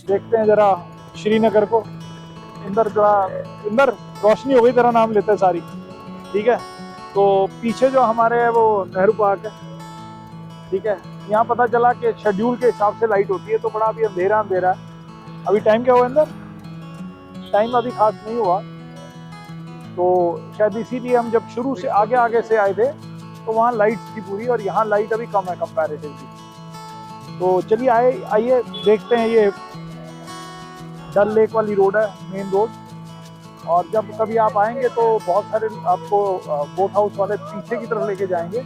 देखते हैं जरा श्रीनगर को। इंदर जरा, इंदर रोशनी हो गई, तेरा नाम लेते हैं सारी, ठीक है। तो पीछे जो हमारे है वो नेहरू पार्क है, ठीक है। यहाँ पता चला कि शेड्यूल के हिसाब से लाइट होती है, तो बड़ा अभी अंधेरा अंधेरा है। अभी टाइम क्या हुआ अंदर? टाइम अभी खास नहीं हुआ, तो शायद इसीलिए हम जब शुरू से आगे आगे से आए थे तो वहाँ लाइट थी पूरी, और यहाँ लाइट अभी कम है कंपैरेटिवली। तो चलिए आइए देखते हैं। ये डल लेक वाली रोड है, मेन रोड। और जब कभी आप आएंगे तो बहुत सारे आपको बोट हाउस वाले पीछे की तरफ लेके जाएंगे।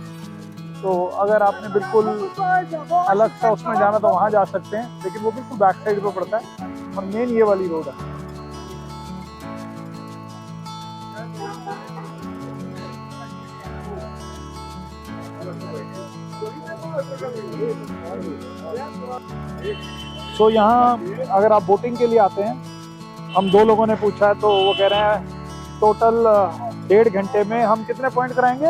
तो अगर आपने बिल्कुल अलग सा उसमें जाना तो वहाँ जा सकते हैं, लेकिन वो बिल्कुल बैक साइड पे पड़ता है, और मेन ये वाली रोड है। सो यहाँ अगर आप बोटिंग के लिए आते हैं, हम 2 लोगों ने पूछा है, तो वो कह रहे हैं टोटल 1.5 घंटे में हम कितने पॉइंट कराएंगे?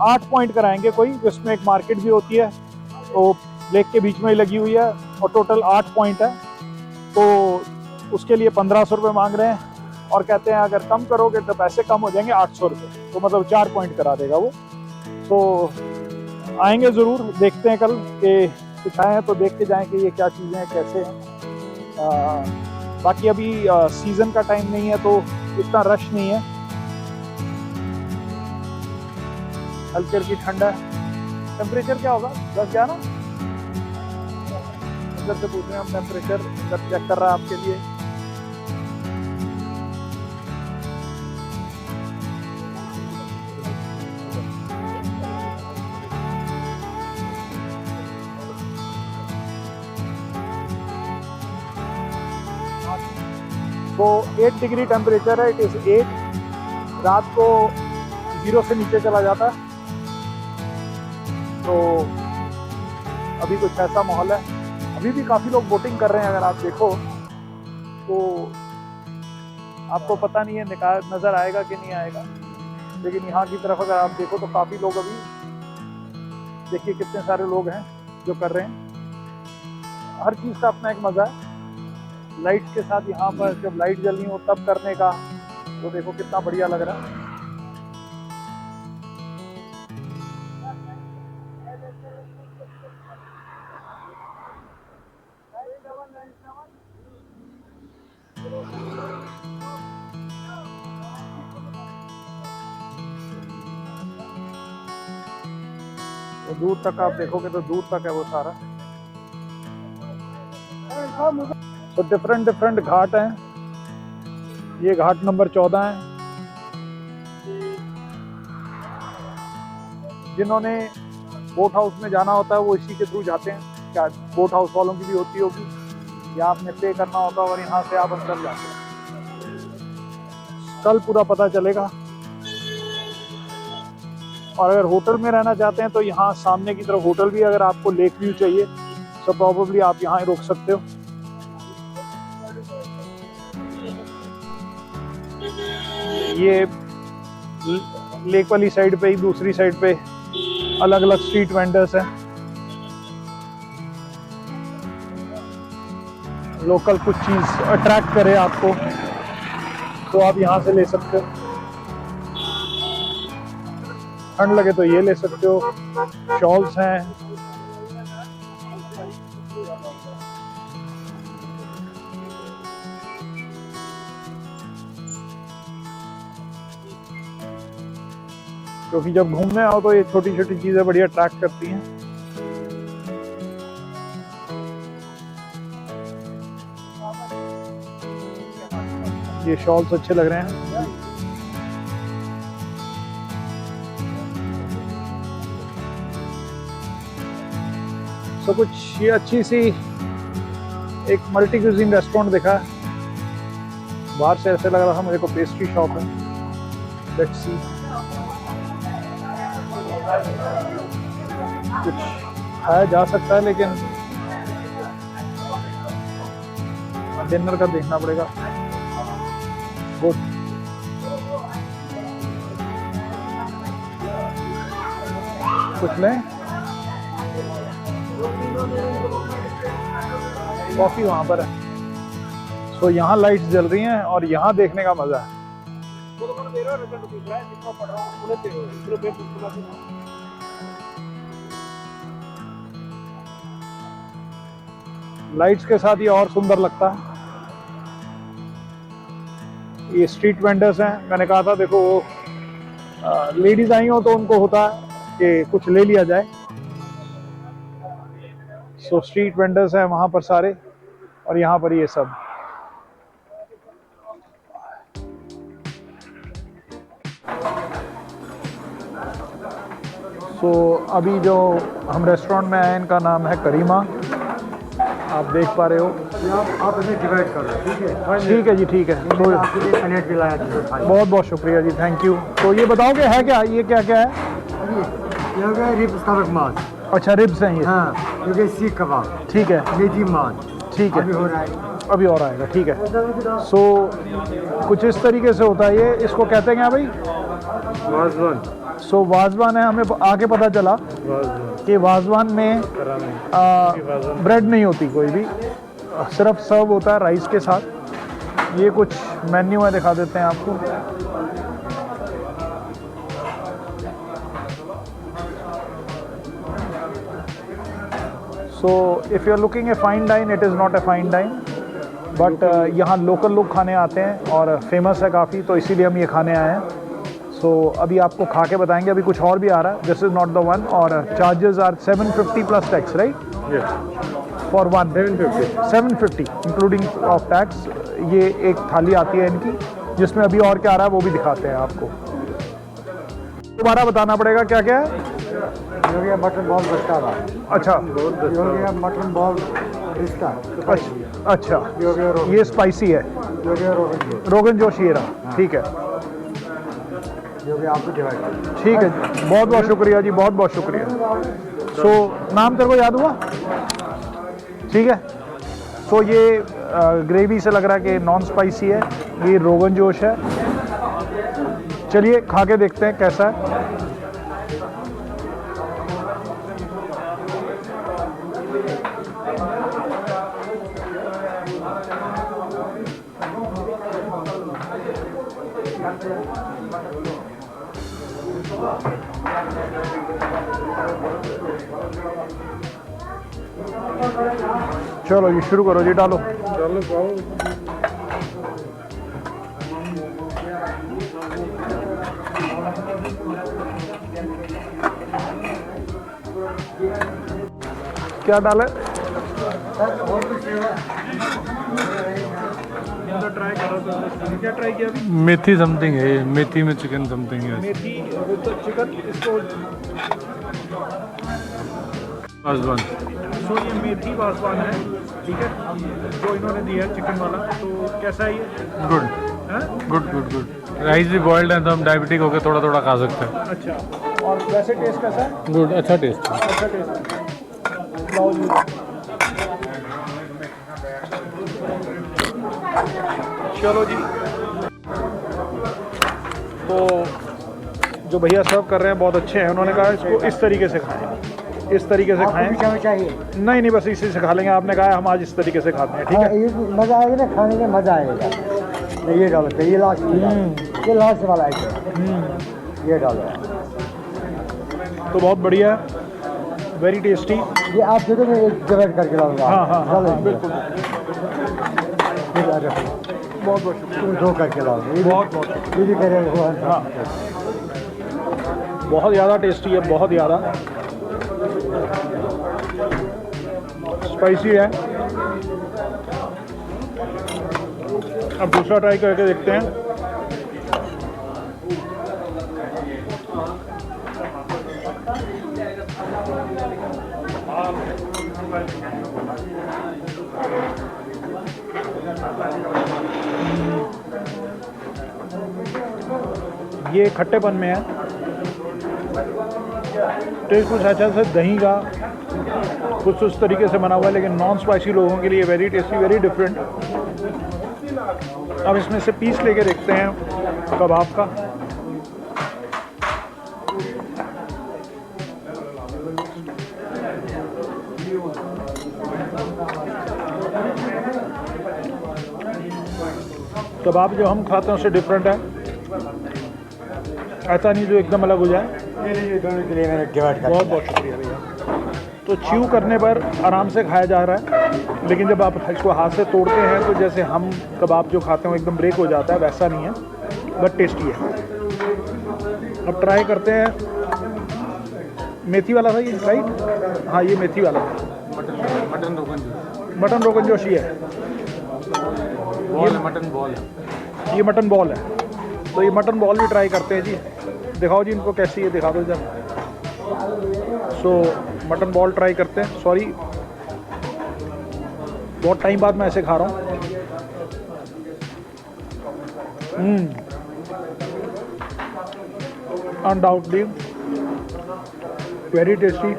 8 पॉइंट कराएंगे कोई, जिसमें एक मार्केट भी होती है, तो लेक के बीच में ही लगी हुई है, और टोटल 8 पॉइंट है। तो उसके लिए 1500 रुपये मांग रहे हैं, और कहते हैं अगर कम करोगे तो पैसे कम हो जाएंगे 800 रुपये, तो मतलब 4 पॉइंट करा देगा वो। तो आएंगे ज़रूर, देखते हैं कल के कुछ आए हैं तो देख के जाएँ कि ये क्या चीज़ें हैं, कैसे हैं। बाकी अभी सीज़न का टाइम नहीं है तो इतना रश नहीं है, हल्की हल्की ठंडा है। टेम्परेचर क्या होगा? 10-11? इधर से पूछ रहे हैं हम, टेम्परेचर इधर चेक कर रहा है आपके लिए। तो 8 डिग्री टेम्परेचर है, इट इज़ 8। रात को 0 से नीचे चला जाता है, तो अभी कुछ ऐसा माहौल है। अभी भी काफ़ी लोग बोटिंग कर रहे हैं, अगर आप देखो तो आपको पता नहीं है नज़र आएगा कि नहीं आएगा, लेकिन यहाँ की तरफ अगर आप देखो तो काफ़ी लोग, अभी देखिए कितने सारे लोग हैं जो कर रहे हैं। हर चीज़ का अपना एक मज़ा है। लाइट के साथ यहाँ पर जब लाइट जलनी हो तब करने का, तो देखो कितना बढ़िया लग रहा है। तो दूर तक आप देखोगे तो दूर तक है वो सारा। तो डिफरेंट घाट हैं। ये घाट नंबर 14 है। जिन्होंने बोट हाउस में जाना होता है वो इसी के थ्रू जाते हैं। क्या बोट हाउस वालों की भी होती होगी, या आपने पे करना होता है और यहाँ से आप अंदर जाते हैं। कल पूरा पता चलेगा। और अगर होटल में रहना चाहते हैं तो यहाँ सामने की तरफ होटल भी, अगर आपको लेक व्यू चाहिए तो प्रॉबेबली आप यहाँ ही रुक सकते हो। ये लेक वाली साइड पे ही, दूसरी साइड पे अलग अलग स्ट्रीट वेंडर्स हैं। लोकल कुछ चीज अट्रैक्ट करे आपको तो आप यहाँ से ले सकते हो। ठंड लगे तो ये ले सकते हो। शॉल्स हैं, क्योंकि जब घूमने आओ तो ये छोटी छोटी चीजें बड़ी अट्रैक्ट करती हैं। ये शॉल्स अच्छे लग रहे हैं। तो कुछ ये अच्छी सी एक मल्टी क्यूजिन रेस्टोरेंट दिखा। बाहर से ऐसे लग रहा था मुझे को पेस्ट्री शॉप है। लेट्स सी, कुछ खाया जा सकता है लेकिन डिनर का देखना पड़ेगा। गुड, कुछ लें। कॉफी वहां पर है। सो यहाँ लाइट्स जल रही हैं और यहाँ देखने का मजा है। लाइट्स के साथ ये और सुंदर लगता है। ये स्ट्रीट वेंडर्स हैं, मैंने कहा था देखो लेडीज आई हो तो उनको होता है कि कुछ ले लिया जाए। सो स्ट्रीट वेंडर्स हैं वहां पर सारे, और यहाँ पर ये सब। सो अभी जो हम रेस्टोरेंट में आए इनका नाम है करीमा, आप देख पा रहे हो। आप इन्हें डिवाइड कर लो, ठीक है? ठीक है जी, ठीक है। तो आपके लिए प्लेट भी लाया था। बहुत बहुत शुक्रिया जी, थैंक यू। तो ये बताओ कि है क्या, ये क्या क्या है? ये हो गया रिब्स तबक मांस। अच्छा, रिब्स हैं ये। हाँ, ये हो गया सीख कबाब। ठीक है, मीठी मांस। ठीक है, अभी हो रहा है। अभी और आएगा, ठीक है। सो कुछ इस तरीके से होता है ये, इसको कहते हैं क्या भाई? वाजवान। सो वाजवान है, हमें आके पता चला कि वाजवान में ब्रेड नहीं होती कोई भी, सिर्फ सर्व होता है राइस के साथ। ये कुछ मेन्यू है, दिखा देते हैं आपको। So if you are looking a fine dine, it is not a fine dine, but यहाँ लोकल लोग खाने आते हैं और फेमस है काफ़ी, तो इसीलिए हम ये खाने आए हैं। सो अभी आपको खा के बताएंगे। अभी कुछ और भी आ रहा है, this is not the one, और charges are 750 plus tax, right? For one 750 including of tax. ये एक थाली आती है इनकी, जिसमें अभी और क्या आ रहा है वो भी दिखाते हैं आपको। दोबारा बताना पड़ेगा क्या क्या है। ये हो गया मटन बॉल बस्ता। अच्छा, ये हो गया मटन बॉल रिश्ता। अच्छा, ये हो गया ये स्पाइसी है, ये हो गया रोगन जोश ये रहा, ठीक है। ये हो गया आपको डिवाइड कर। ठीक है जी, बहुत बहुत शुक्रिया जी, बहुत बहुत शुक्रिया। सो नाम तेरे को याद हुआ? ठीक है। सो ये ग्रेवी से लग रहा है कि नॉन स्पाइसी है, ये रोगन जोश है। चलिए खा के देखते हैं कैसा है। चलो ये शुरू करो जी, डालो। क्या डाले? क्या ट्राई किया अभी? मेथी समथिंग है, मेथी में चिकन समथिंग है। मेथी चिकन, इसको वाजवान। सो ये मेथी वाजवान है, ठीक है, जो इन्होंने दिया है चिकन वाला। तो कैसा है ये? गुड हाँ? Good good good. राइस भी बॉइल्ड है तो हम डायबिटिक होकर थोड़ा थोड़ा खा सकते हैं। अच्छा, और वैसे टेस्ट कैसा है? गुड, अच्छा टेस्ट है। अच्छा टेस्ट है। लाओ जी। चलो जी, तो जो भैया सर्व कर रहे हैं बहुत अच्छे हैं। उन्होंने कहा इसको इस तरीके से खाएं, इस तरीके से खाएं। चाहिए? नहीं नहीं, बस इसी से खा लेंगे। आपने कहा हम आज इस तरीके से खाते हैं, ठीक है? ये मजा आएगा ना, खाने में मजा आएगा। ये डालो, ये लास्ट, ये लास्ट वाला आइटम, ये डालो। तो बहुत बढ़िया है, वेरी टेस्टी। ये आप दे दो, मैं एक डिवाइड करके लाऊंगा। हाँ हाँ हाँ, बिल्कुल। बहुत बहुत शुक्रिया। दो करके लाऊंगा। बहुत बहुत ये भी कह रहे हो। हाँ, बहुत ज़्यादा टेस्टी है, बहुत ज़्यादा स्पाइसी है। अब दूसरा ट्राई करके देखते हैं। ये खट्टेपन में है, टेस्ट कुछ अच्छा से दही का कुछ उस तरीके से बना हुआ है, लेकिन नॉन स्पाइसी लोगों के लिए वेरी टेस्टी, वेरी डिफरेंट। अब इसमें से पीस लेके देखते हैं कबाब का। कबाब जो हम खाते हैं उससे डिफरेंट है, ऐसा नहीं जो एकदम अलग हो जाए। ये दोनों के लिए मैंने डिवाइड कर बहुत बहुत शुक्रिया भैया। तो च्यू करने पर आराम से खाया जा रहा है, लेकिन जब आप इसको हाथ से तोड़ते हैं तो जैसे हम कबाब जो खाते हैं वो एकदम ब्रेक हो जाता है, वैसा नहीं है, बट टेस्टी है। अब ट्राई करते हैं। मेथी वाला था ये, राइट? हाँ, ये मेथी वाला है। मटन रोगन जोश, मटन रोगन जोशी है, बॉल है, मटन बॉल है। ये मटन बॉल है। तो ये मटन बॉल भी ट्राई करते हैं जी। दिखाओ जी इनको कैसी है, दिखा दो जब। सो मटन बॉल ट्राई करते हैं। सॉरी, बहुत टाइम बाद मैं ऐसे खा रहा हूँ। Undoubtedly very tasty.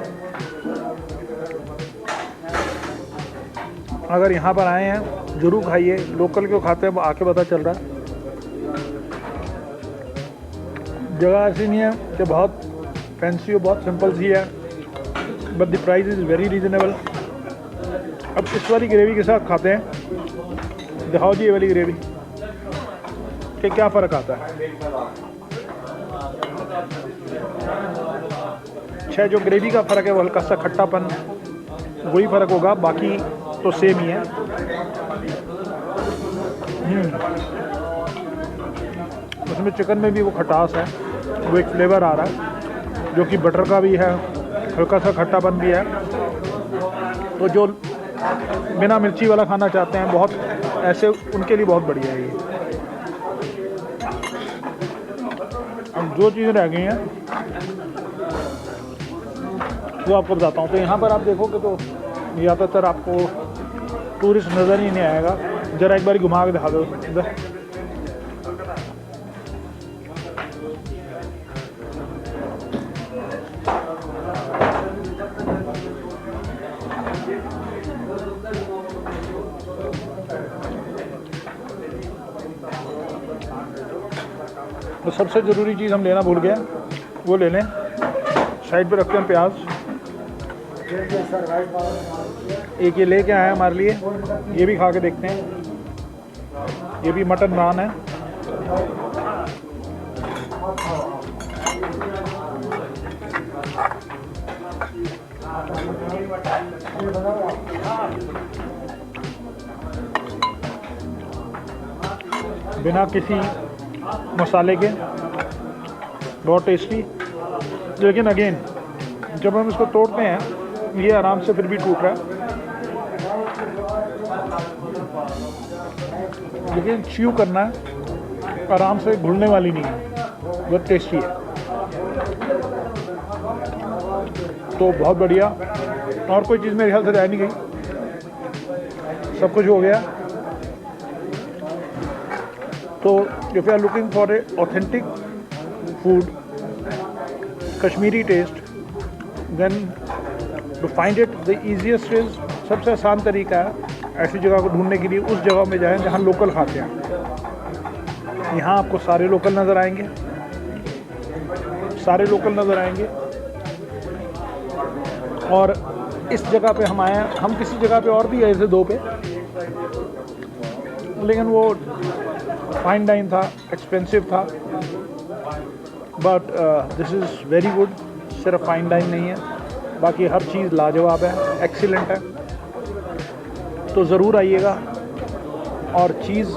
अगर यहाँ पर आए हैं ज़रूर खाइए। लोकल क्यों खाते हैं वो आके पता चल रहा है। जगह ऐसी नहीं है कि बहुत फैंसी हो, बहुत सिंपल सी है, but the price is very reasonable. अब इस वाली ग्रेवी के साथ खाते हैं। दिखाओ जी ये वाली ग्रेवी कि क्या फ़र्क आता है। अच्छा, जो ग्रेवी का फ़र्क है वो हल्का सा खट्टापन, वही फ़र्क होगा, बाकी तो सेम ही है। उसमें चिकन में भी वो खटास है, वो एक फ्लेवर आ रहा है जो कि बटर का भी है, हल्का सा खट्टापन भी है। तो जो बिना मिर्ची वाला खाना चाहते हैं, बहुत ऐसे, उनके लिए बहुत बढ़िया है ये। अब जो चीज़ें रह गई हैं वो आपको बताता हूँ। तो यहाँ पर आप देखोगे तो ज़्यादातर आपको टूरिस्ट नज़र ही नहीं आएगा। ज़रा एक बार घुमा के दिखा दो इधर। तो सबसे ज़रूरी चीज़ हम लेना भूल गए, वो ले लें। साइड पे रखते हैं प्याज। एक ये लेके आए हमारे लिए, ये भी खा के देखते हैं। ये भी मटन नान है। बिना किसी मसाले के, बहुत टेस्टी। लेकिन अगेन जब हम इसको तोड़ते हैं, ये आराम से फिर भी टूट रहा है, लेकिन च्यू करना है, आराम से घुलने वाली नहीं है, बहुत टेस्टी है। तो बहुत बढ़िया। और कोई चीज़ मेरे ख्याल से रह नहीं गई, सब कुछ हो गया। तो if you are looking for a authentic food, Kashmiri taste, then to find it the easiest is, सबसे आसान तरीका है ऐसी जगह को ढूंढने के लिए, उस जगह में जाएं जहाँ लोकल खाते हैं। यहाँ आपको सारे लोकल नज़र आएंगे, सारे लोकल नज़र आएंगे। और इस जगह पे हम आए हैं, हम किसी जगह पे और भी गए थे, 2 पे, लेकिन वो फाइन डाइन था, एक्सपेंसिव था, but this is very good. सिर्फ फाइन डाइन नहीं है, बाकी हर चीज़ लाजवाब है, एक्सीलेंट है। तो ज़रूर आइएगा। और चीज़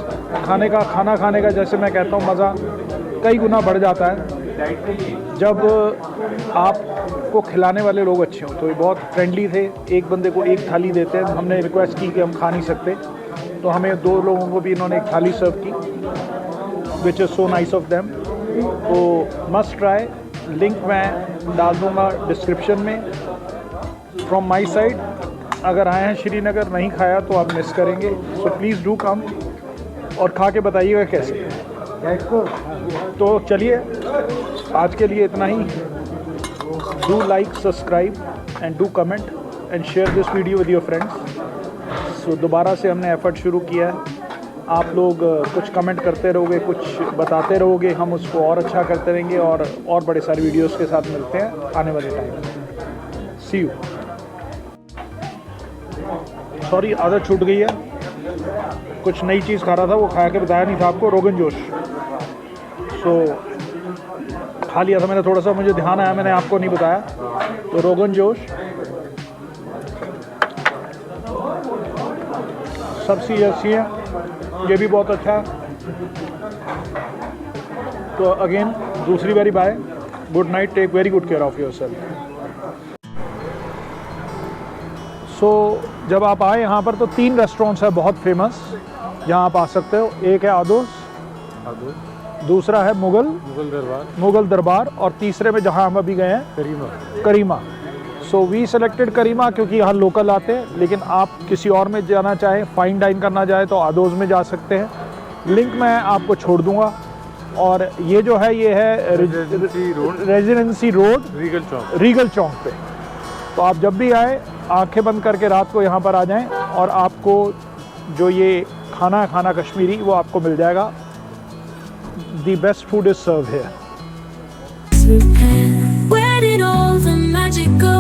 खाने का, खाना खाने का, जैसे मैं कहता हूँ, मज़ा कई गुना बढ़ जाता है जब आपको खिलाने वाले लोग अच्छे हों। तो ये बहुत फ्रेंडली थे, एक बंदे को एक थाली देते हैं। हमने रिक्वेस्ट की कि हम खा नहीं सकते, तो हमें 2 लोगों को भी इन्होंने एक थाली सर्व की, which is so nice of them. तो मस्ट ट्राई, लिंक मैं डाल दूँगा डिस्क्रिप्शन में। फ्रॉम माई साइड, अगर आए हैं श्रीनगर, नहीं खाया तो आप मिस करेंगे। सो प्लीज़ डू कम और खा के बताइएगा कैसे। तो चलिए, आज के लिए इतना ही। Do like, subscribe and do comment and share this video with your friends. So दोबारा से हमने एफर्ट शुरू किया है। आप लोग कुछ कमेंट करते रहोगे, कुछ बताते रहोगे, हम उसको और अच्छा करते रहेंगे और बड़े सारे वीडियोस के साथ मिलते हैं आने वाले टाइम में। सी यू। सॉरी, आदत छूट गई है, कुछ नई चीज़ खा रहा था, वो खा के बताया नहीं था आपको, रोगन जोश। सो खा लिया था मैंने थोड़ा सा, मुझे ध्यान आया, मैंने आपको नहीं बताया। तो रोगन जोश सब चीज़ अच्छी है, ये भी बहुत अच्छा है। तो अगेन दूसरी बारी bye, good night, take very good care of yourself. So जब आप आए यहाँ पर तो 3 रेस्टोरेंट्स है बहुत फेमस, जहाँ आप आ सकते हो। एक है आदोस, दूसरा है मुगल दरबार और तीसरे में जहाँ हम अभी गए हैं करीमा। सो वी सेलेक्टेड करीमा क्योंकि यहाँ लोकल आते हैं, लेकिन आप किसी और में जाना चाहें, फाइन डाइन करना चाहे तो आदोस में जा सकते हैं। लिंक मैं आपको छोड़ दूँगा। और ये जो है ये है रेजिडेंसी रोड रीगल चौक पे। तो आप जब भी आए आंखें बंद करके रात को यहाँ पर आ जाएं और आपको जो ये खाना कश्मीरी वो आपको मिल जाएगा। The best food is serve here. Where did all the magic go?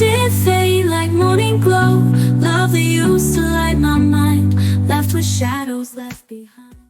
Did it fade like morning glow? Love that used to light my mind, left with shadows left behind.